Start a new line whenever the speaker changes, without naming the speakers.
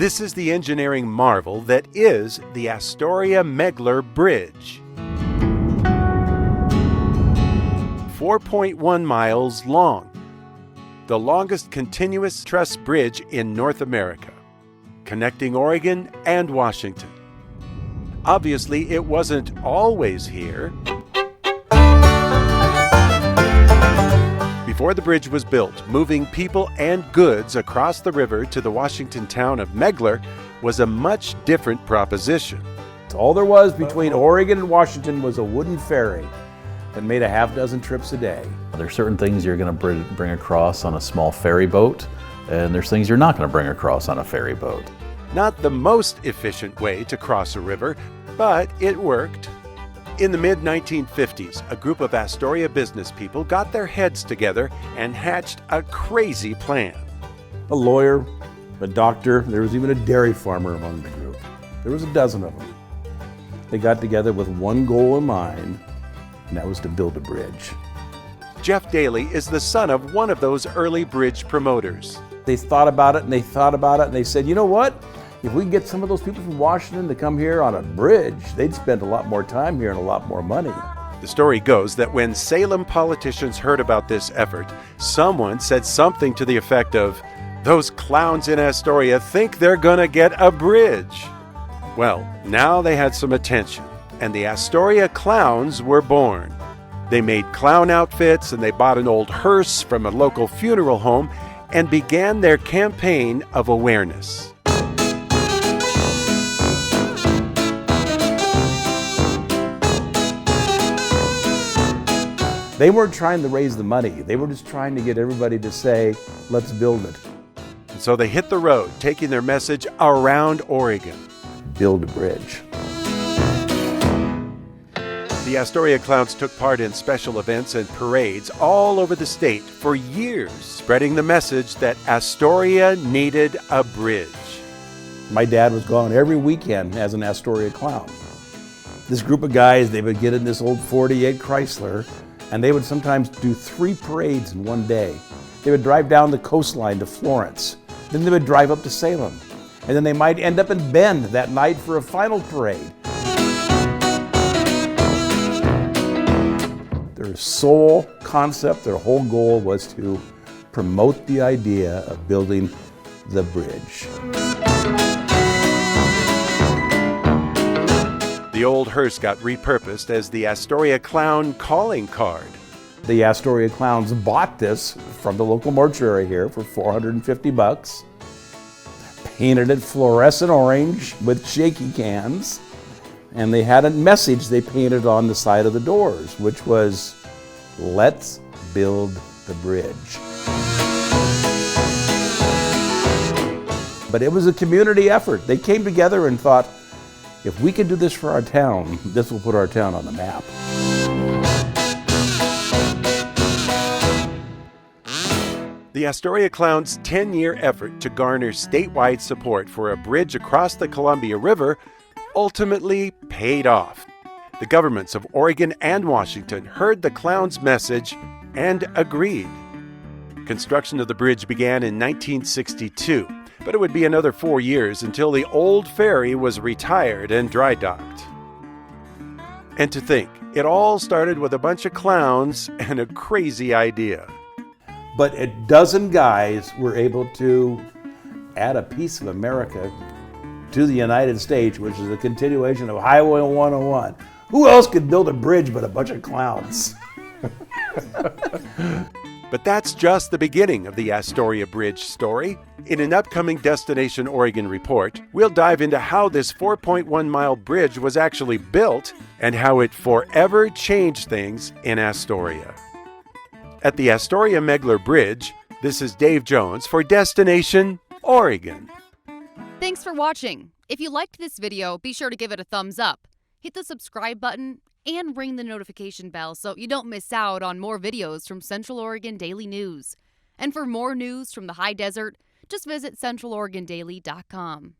This is the engineering marvel that is the Astoria-Megler Bridge. 4.1 miles long, the longest continuous truss bridge in North America, connecting Oregon and Washington. Obviously, it wasn't always here. Before the bridge was built, moving people and goods across the river to the Washington town of Megler was a much different proposition.
All there was between Oregon and Washington was a wooden ferry that made a half dozen trips a day.
There's certain things you're going to bring across on a small ferry boat, and there's things you're not going to bring across on a ferry boat.
Not the most efficient way to cross a river, but it worked. In the mid-1950s, a group of Astoria business people got their heads together and hatched a crazy plan.
A lawyer, a doctor, there was even a dairy farmer among the group. There was a dozen of them. They got together with one goal in mind, and that was to build a bridge.
Jeff Daly is the son of one of those early bridge promoters.
They thought about it and they thought about it and they said, you know what? If we can get some of those people from Washington to come here on a bridge, they'd spend a lot more time here and a lot more money.
The story goes that when Salem politicians heard about this effort, someone said something to the effect of, "Those clowns in Astoria think they're gonna get a bridge." Well, now they had some attention, and the Astoria Clowns were born. They made clown outfits and they bought an old hearse from a local funeral home and began their campaign of awareness.
They weren't trying to raise the money. They were just trying to get everybody to say, let's build it.
And so they hit the road, taking their message around Oregon.
Build a bridge.
The Astoria Clowns took part in special events and parades all over the state for years, spreading the message that Astoria needed a bridge.
My dad was gone every weekend as an Astoria Clown. This group of guys, they would get in this old 48 Chrysler, and they would sometimes do 3 parades in one day. They would drive down the coastline to Florence. Then they would drive up to Salem. And then they might end up in Bend that night for a final parade. Their sole concept, their whole goal was to promote the idea of building the bridge.
The old hearse got repurposed as the Astoria Clown calling card.
The Astoria Clowns bought this from the local mortuary here for $450, painted it fluorescent orange with shaky cans, and they had a message they painted on the side of the doors, which was, "Let's build the bridge." But it was a community effort. They came together and thought, if we can do this for our town, this will put our town on the map.
The Astoria Clowns' 10-year effort to garner statewide support for a bridge across the Columbia River ultimately paid off. The governments of Oregon and Washington heard the Clowns' message and agreed. Construction of the bridge began in 1962, but it would be another 4 years until the old ferry was retired and dry docked. And to think, it all started with a bunch of clowns and a crazy idea.
But a dozen guys were able to add a piece of America to the United States, which is a continuation of Highway 101. Who else could build a bridge but a bunch of clowns?
But that's just the beginning of the Astoria Bridge story. In an upcoming Destination Oregon report, we'll dive into how this 4.1-mile bridge was actually built and how it forever changed things in Astoria. At the Astoria-Megler Bridge, this is Dave Jones for Destination Oregon.
Thanks for watching. If you liked this video, be sure to give it a thumbs up. Hit the subscribe button and ring the notification bell so you don't miss out on more videos from Central Oregon Daily News. And for more news from the high desert, just visit centraloregondaily.com.